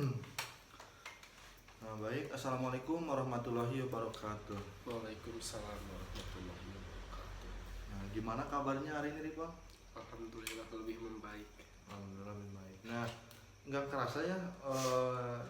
Nah, baik. Assalamualaikum warahmatullahi wabarakatuh. Waalaikumsalam warahmatullahi wabarakatuh. Nah, gimana kabarnya hari ini, Rifa? Alhamdulillah lebih membaik. Alhamdulillah lebih baik. Nah, nggak kerasa ya,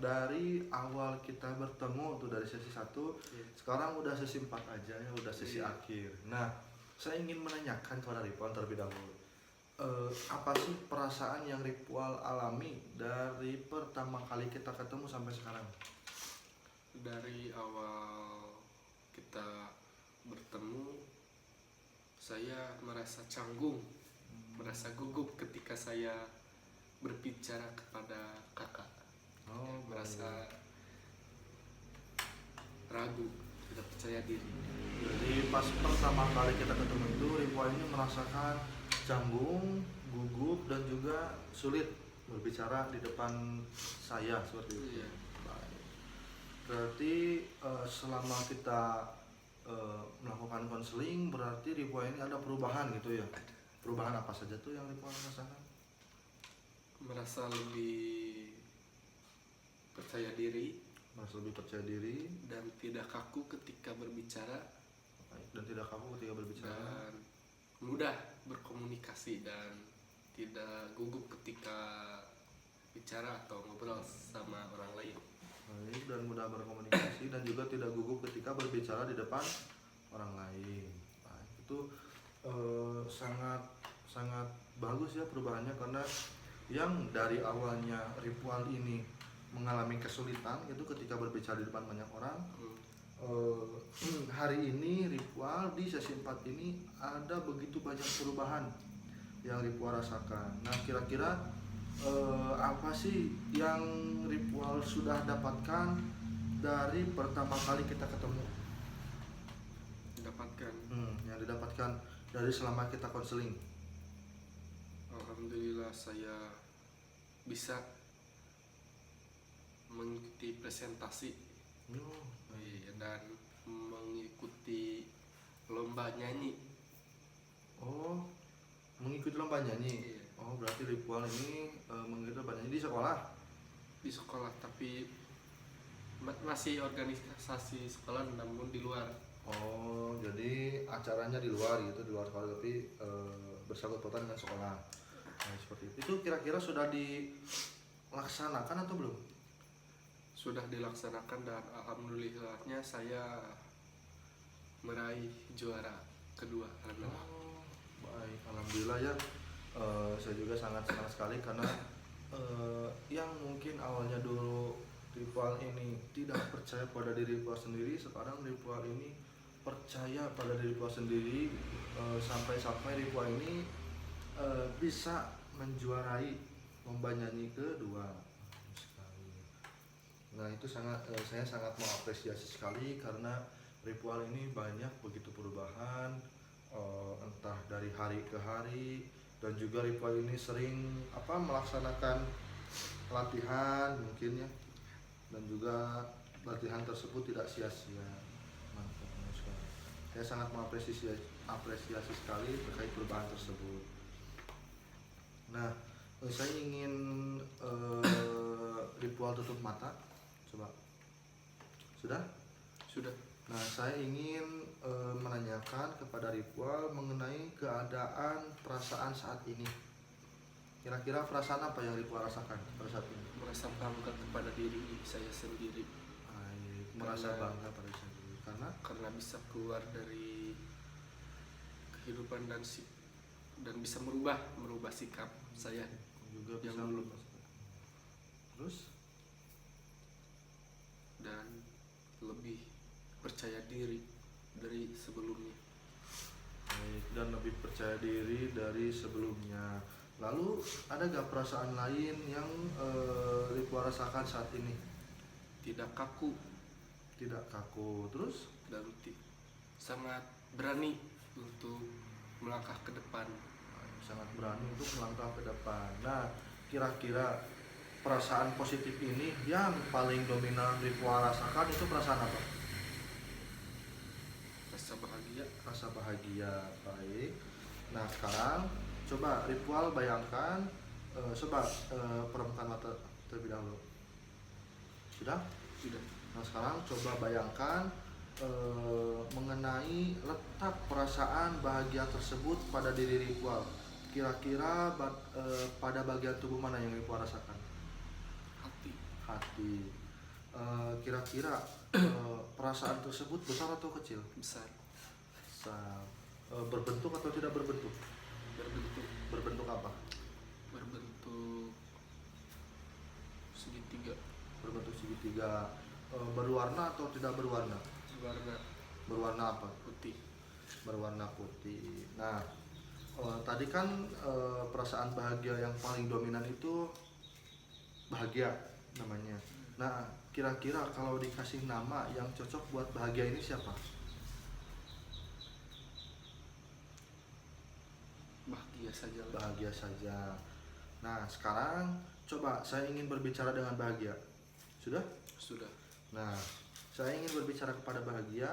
dari awal kita bertemu tuh dari sesi 1, Iya. sekarang udah sesi 4 aja ya, udah sesi Iya. akhir. Nah, saya ingin menanyakan kepada Rifa terlebih dahulu. Apa sih perasaan yang Ritual alami dari pertama kali kita ketemu sampai sekarang? Dari awal kita bertemu, saya merasa canggung, merasa gugup ketika saya berbicara kepada kakak. Oh, Merasa ragu, tidak percaya diri. Jadi pas pertama kali kita ketemu itu Ritual ini merasakan canggung, gugup dan juga sulit berbicara di depan saya seperti itu. Iya. Baik. Berarti selama kita melakukan konseling berarti Ritual ini ada perubahan gitu ya? Perubahan apa saja tuh yang Ritual rasakan? Merasa lebih percaya diri Merasa lebih percaya diri dan tidak kaku ketika berbicara, dan tidak kaku ketika berbicara. dan mudah berkomunikasi dan tidak gugup ketika bicara atau ngobrol sama orang lain. Baik, dan mudah berkomunikasi dan juga tidak gugup ketika berbicara di depan orang lain. Baik, itu sangat sangat bagus ya perubahannya, karena yang dari awalnya Ritual ini mengalami kesulitan itu ketika berbicara di depan banyak orang. Hari ini Ritual di sesi 4 ini ada begitu banyak perubahan yang Ritual rasakan. Nah, kira-kira apa sih yang Ritual sudah dapatkan dari pertama kali kita ketemu? Dapatkan, Yang didapatkan dari selama kita konseling. alhamdulillah saya bisa mengikuti presentasi dan mengikuti lomba nyanyi. Oh, mengikuti lomba nyanyi. Iya. Oh, berarti Ritual ini mengikuti lomba nyanyi di sekolah. Di sekolah, tapi masih organisasi sekolah namun di luar. Oh, jadi acaranya di luar gitu, di luar sekolah tapi bersangkut pautan dengan sekolah. Nah, seperti itu. Itu kira-kira sudah dilaksanakan atau belum? Sudah dilaksanakan dan alhamdulillahnya saya meraih juara kedua. Alhamdulillah. Oh, baik, alhamdulillah ya. Saya juga sangat senang sekali karena yang mungkin awalnya dulu Ritual ini tidak percaya pada diri Ritual sendiri, sekarang Ritual ini percaya pada diri Ritual sendiri, sampai-sampai Ritual ini bisa menjuarai lomba nyanyi kedua. Nah, itu saya sangat mengapresiasi sekali karena Ritual ini banyak begitu perubahan, entah dari hari ke hari, dan juga Ritual ini sering melaksanakan latihan mungkin ya, dan juga latihan tersebut tidak sia-sia. Mantap sekali. Saya sangat mengapresiasi sekali terkait perubahan tersebut. Nah, saya ingin Ritual tutup mata. Coba. Sudah? Sudah. Nah, saya ingin menanyakan kepada Ritual mengenai keadaan perasaan saat ini. Kira-kira perasaan apa yang Ritual rasakan pada saat ini? Merasa bangga kepada diri saya sendiri. Merasa bangga pada diri sendiri karena bisa keluar dari kehidupan dan bisa merubah sikap saya juga yang bisa dulu, terus dan lebih percaya diri dari sebelumnya. baik, dan lebih percaya diri dari sebelumnya. Lalu ada gak perasaan lain yang Ritual rasakan saat ini? Tidak kaku Tidak kaku, terus dan sangat berani untuk melangkah ke depan. sangat berani untuk melangkah ke depan. Nah, kira-kira perasaan positif ini yang paling dominan Ritual rasakan itu perasaan apa? Rasa bahagia. Rasa bahagia, baik. Nah, sekarang coba Ritual bayangkan, coba peremkan mata terlebih dahulu. Sudah? Sudah. Nah sekarang coba bayangkan mengenai letak perasaan bahagia tersebut pada diri ritual. Kira-kira pada bagian tubuh mana yang ritual rasakan? Hati. Hati. Kira-kira perasaan tersebut besar atau kecil? Besar. Besar. Berbentuk atau tidak berbentuk? Berbentuk. Berbentuk apa? Berbentuk segitiga. Berbentuk segitiga. Berwarna atau tidak berwarna? Warna Berwarna apa? putih. Berwarna putih. Nah, tadi kan perasaan bahagia yang paling dominan itu bahagia namanya. Nah, kira-kira kalau dikasih nama yang cocok buat bahagia ini siapa? Bahagia saja. Bahagia saja. Nah, sekarang coba saya ingin berbicara dengan bahagia. Sudah? Sudah. Nah, saya ingin berbicara kepada bahagia,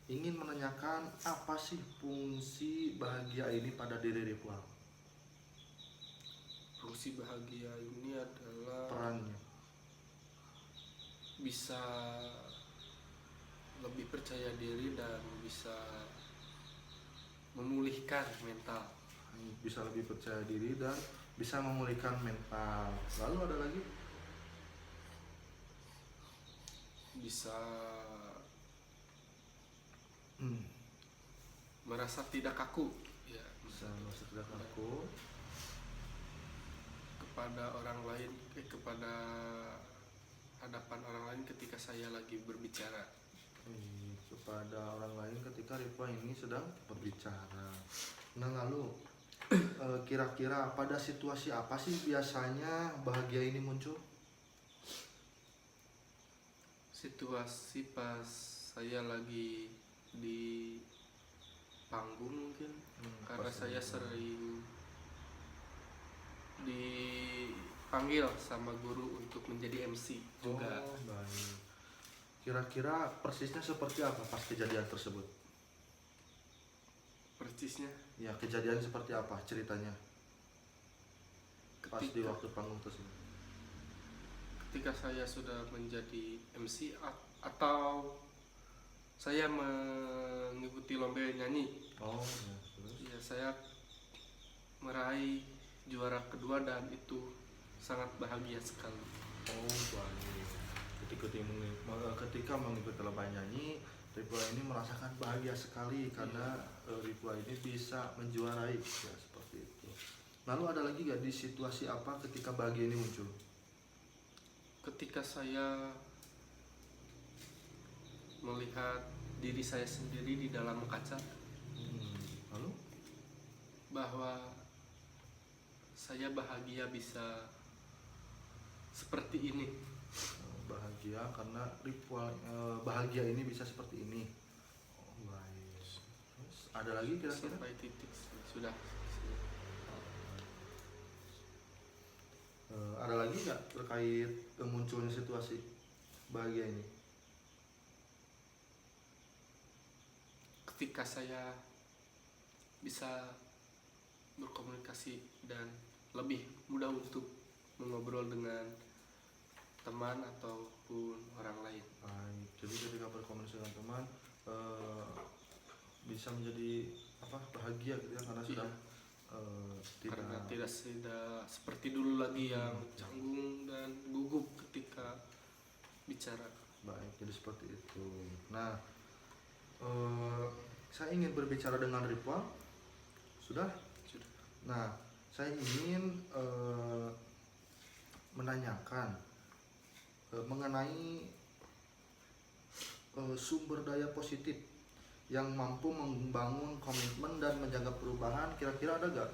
ingin menanyakan apa sih fungsi bahagia ini pada diri ritual? Fungsi bahagia ini adalah Perannya. bisa lebih percaya diri dan bisa memulihkan mental. Bisa lebih percaya diri dan bisa memulihkan mental. Lalu ada lagi? Bisa merasa tidak kaku, ya, Bisa merasa tidak kaku. kepada orang lain, kepada hadapan orang lain ketika saya lagi berbicara. Kepada orang lain ketika ritual ini sedang berbicara. Nah lalu kira-kira pada situasi apa sih biasanya bahagia ini muncul? Situasi pas saya lagi di panggung mungkin, karena pas saya lagi. sering dipanggil sama guru untuk menjadi MC juga. Oh, baik. Kira-kira persisnya seperti apa pas kejadian tersebut? Persisnya Ya kejadian seperti apa ceritanya pas di ketika waktu panggung tersebut? ketika saya sudah menjadi MC atau saya mengikuti lomba nyanyi. Oh ya, terus? Ya, saya meraih juara kedua dan itu sangat bahagia sekali. Oh baik. Ketika mengikuti lomba nyanyi, Ripua ini merasakan bahagia sekali karena Ripua ini bisa menjuarai ya seperti itu. Lalu ada lagi gak di situasi apa ketika bahagia ini muncul? Ketika saya melihat diri saya sendiri di dalam kaca, Lalu? bahwa saya bahagia bisa seperti ini. Bahagia karena ritual bahagia ini bisa seperti ini. Oh, baik. Terus ada lagi kira-kira? Sampai titik sudah. Ada lagi nggak terkait munculnya situasi bahagia ini? Ketika saya bisa berkomunikasi dan lebih mudah untuk mengobrol dengan teman ataupun orang lain. Baik. Jadi ketika berkomunikasi dengan teman bisa menjadi bahagia gitu ya karena sudah Karena tidak seperti dulu lagi yang canggung dan gugup ketika bicara. baik. Jadi seperti itu. Nah, saya ingin berbicara dengan ritual. Sudah? Sudah. Nah, saya ingin menanyakan mengenai sumber daya positif yang mampu membangun komitmen dan menjaga perubahan. Kira-kira ada gak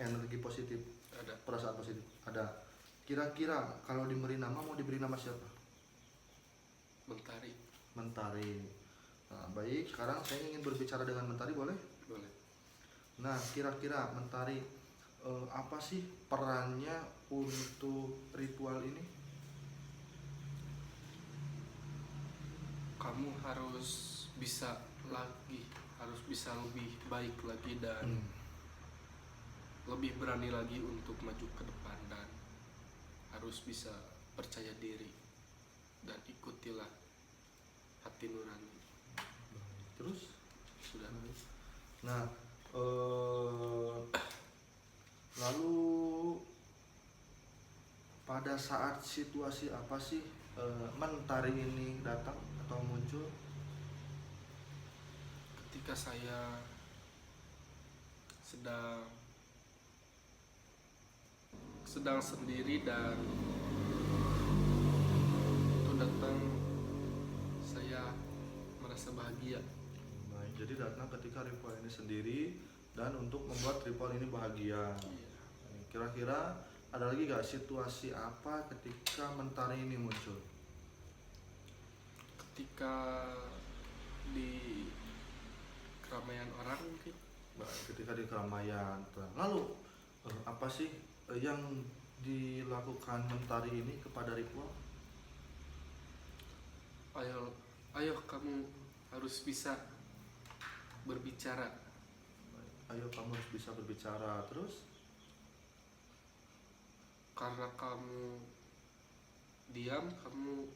energi positif, Ada. perasaan positif? Ada. Kira-kira kalau diberi nama mau diberi nama siapa? Mentari. Mentari. Nah, baik. Sekarang saya ingin berbicara dengan Mentari, boleh? Boleh. Nah, kira-kira Mentari apa sih perannya untuk ritual ini? Kamu harus bisa lebih baik lagi dan lebih berani lagi untuk maju ke depan dan harus bisa percaya diri dan ikutilah hati nurani. Terus, Sudah. nah, lalu pada saat situasi apa sih mentari ini datang atau muncul? Ketika saya sedang sendiri dan itu datang, saya merasa bahagia. Baik, jadi datang ketika ritual ini sendiri dan untuk membuat ritual ini bahagia. Iya. Kira-kira ada lagi gak situasi apa ketika mentari ini muncul? Ketika di keramaian orang mungkin. Baik, ketika di keramaian. Lalu apa sih yang dilakukan mentari ini kepada ritual? Ayo kamu harus bisa berbicara. Ayo kamu harus bisa berbicara. Terus? Karena kamu diam, kamu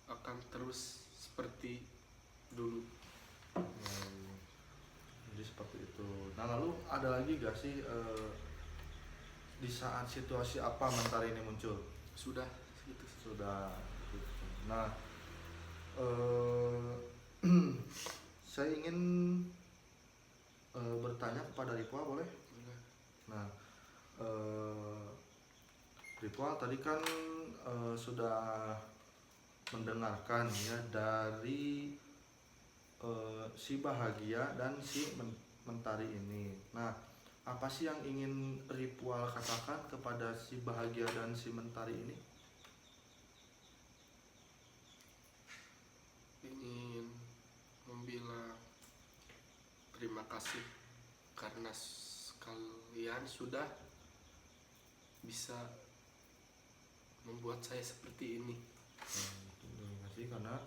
akan terus seperti dulu. Jadi seperti itu. Nah, lalu ada lagi gak sih di saat situasi apa mentari ini muncul? Sudah gitu. Sudah gitu. Nah, saya ingin bertanya kepada Ripwa, boleh? Nah, Ripwa tadi kan sudah mendengarkan ya dari si bahagia dan si mentari ini. Nah, apa sih yang ingin Ritual katakan kepada si bahagia dan si mentari ini? Ingin membilang terima kasih karena kalian sudah bisa membuat saya seperti ini. Terima kasih karena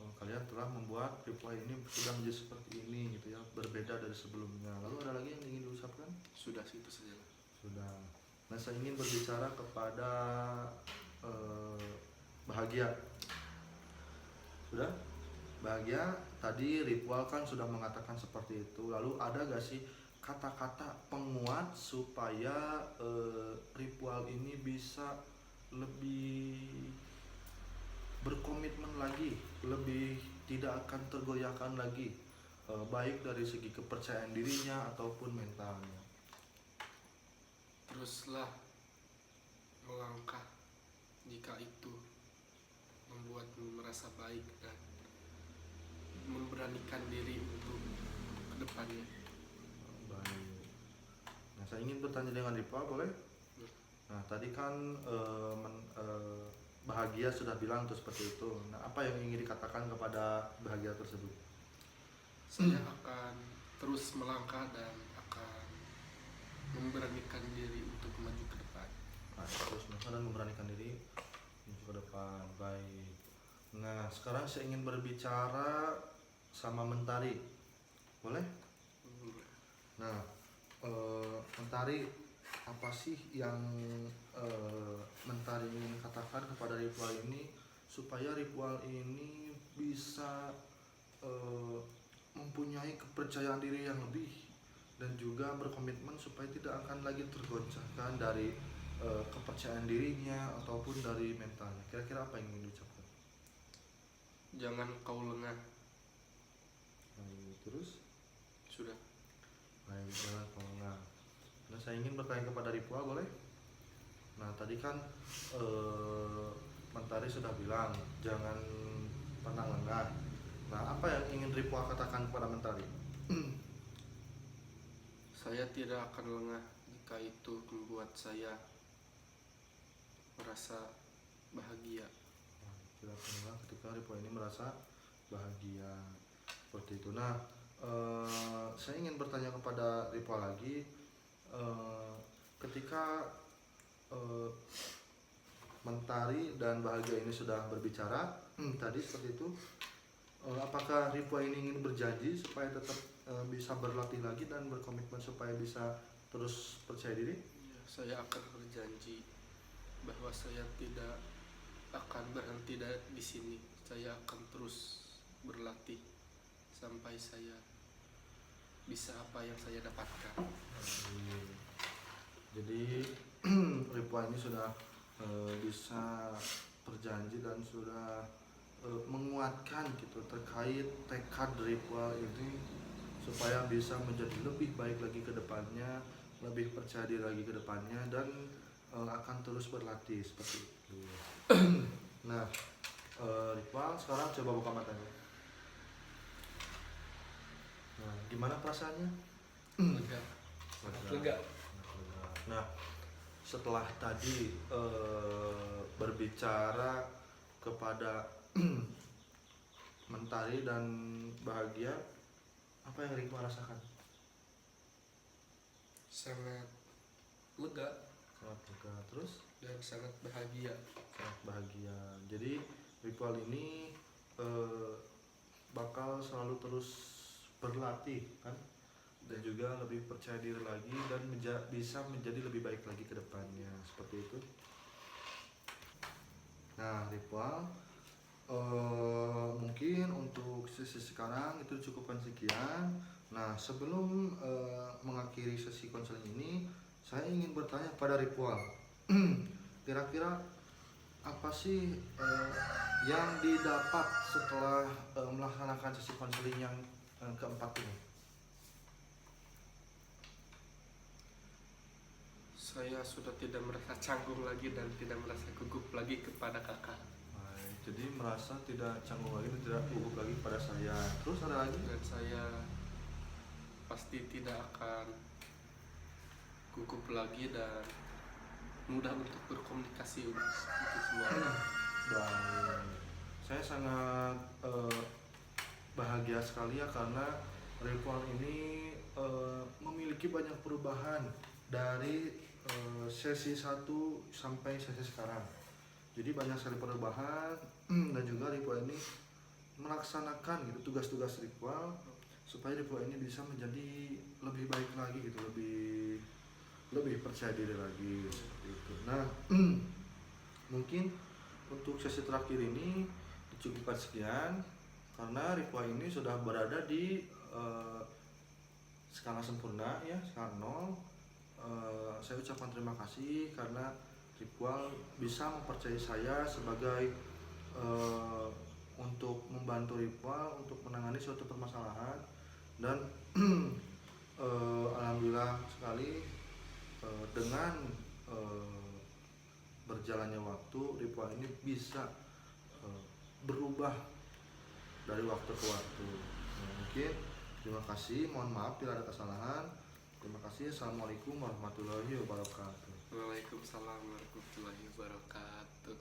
kalian telah membuat Ritual ini sudah menjadi seperti ini gitu ya, berbeda dari sebelumnya. Lalu ada lagi yang ingin diucapkan? Sudah situ saja. Sudah. Nah, saya ingin berbicara kepada bahagia. Sudah? Bahagia, tadi Ritual kan sudah mengatakan seperti itu. Lalu ada gak sih kata-kata penguat supaya Ritual ini bisa lebih berkomitmen lagi, lebih tidak akan tergoyahkan lagi, baik dari segi kepercayaan dirinya ataupun mentalnya? Teruslah melangkah jika itu membuatmu merasa baik dan memberanikan diri untuk kedepannya. Baik. Nah, saya ingin bertanya dengan Ripa, boleh? Nah, tadi kan bahagia sudah bilang tuh seperti itu. Nah, apa yang ingin dikatakan kepada bahagia tersebut? Saya akan terus melangkah dan akan memberanikan diri untuk maju ke depan. Nah, terus melangkah dan memberanikan diri maju ke depan. Baik. Nah, sekarang saya ingin berbicara sama Mentari, boleh? Nah, Mentari, apa sih yang Mentari ingin katakan kepada Ritual ini supaya Ritual ini bisa mempunyai kepercayaan diri yang lebih dan juga berkomitmen supaya tidak akan lagi tergoncangkan dari kepercayaan dirinya ataupun dari mentalnya? Kira-kira apa yang ingin diucapkan? Jangan kau lengah. Terus? Sudah. Baik, jangan lengah. Nah, saya ingin bertanya kepada Ritual, boleh? Nah, tadi kan Mentari sudah bilang jangan pernah lengah. Nah, apa yang ingin Ritual katakan kepada Mentari? Saya tidak akan lengah jika itu membuat saya merasa bahagia. Tidak akan lengah ketika Ritual ini merasa bahagia. Seperti itu. Nah, saya ingin bertanya kepada Ritual lagi, ketika Mentari dan bahagia ini sudah berbicara tadi seperti itu, apakah Ripwa ini ingin berjanji supaya tetap bisa berlatih lagi dan berkomitmen supaya bisa terus percaya diri? Ya, saya akan berjanji bahwa saya tidak akan berhenti di sini. Saya akan terus berlatih sampai saya bisa apa yang saya dapatkan. Jadi Ripwa ini sudah bisa berjanji dan sudah menguatkan gitu terkait tekad Ripwa ini supaya bisa menjadi lebih baik lagi ke depannya, lebih percaya diri lagi ke depannya, dan akan terus berlatih seperti itu. Nah, Ripwa sekarang coba buka matanya. Nah, gimana perasaannya? Lega. Lega. Nah, setelah tadi berbicara kepada Mentari dan Bahagia, apa yang Ripwa rasakan? Sangat lega Sangat lega, terus dan sangat bahagia. sangat bahagia. Jadi ritual ini bakal selalu terus berlatih kan, dan juga lebih percaya diri lagi dan bisa menjadi lebih baik lagi ke depannya, seperti itu. Nah, ritual mungkin untuk sesi sekarang itu cukupkan sekian. Nah, sebelum mengakhiri sesi konseling ini, saya ingin bertanya pada ritual. Kira-kira apa sih yang didapat setelah melaksanakan sesi konseling yang keempat ini? Saya sudah tidak merasa canggung lagi dan tidak merasa gugup lagi kepada kakak. Baik, jadi merasa tidak canggung lagi dan tidak gugup lagi pada saya. Terus ada lagi? Dan saya pasti tidak akan gugup lagi dan mudah untuk berkomunikasi untuk semua orang. Baik, saya sangat bahagia sekali ya karena Ritual ini memiliki banyak perubahan dari sesi 1 sampai sesi sekarang. Jadi banyak sekali perubahan dan juga Ritual ini melaksanakan gitu tugas-tugas Ritual supaya Ritual ini bisa menjadi lebih baik lagi gitu, lebih percaya diri lagi seperti itu. Nah, mungkin untuk sesi terakhir ini dicukupkan sekian karena Ripwa ini sudah berada di skala sempurna ya, skala 0. Saya ucapkan terima kasih karena Ripwa bisa mempercayai saya sebagai untuk membantu Ripwa untuk menangani suatu permasalahan, dan alhamdulillah sekali dengan berjalannya waktu Ripwa ini bisa berubah dari waktu ke waktu. Nah, mungkin terima kasih, mohon maaf bila ada kesalahan. Terima kasih. Assalamualaikum warahmatullahi wabarakatuh. Waalaikumsalam warahmatullahi wabarakatuh.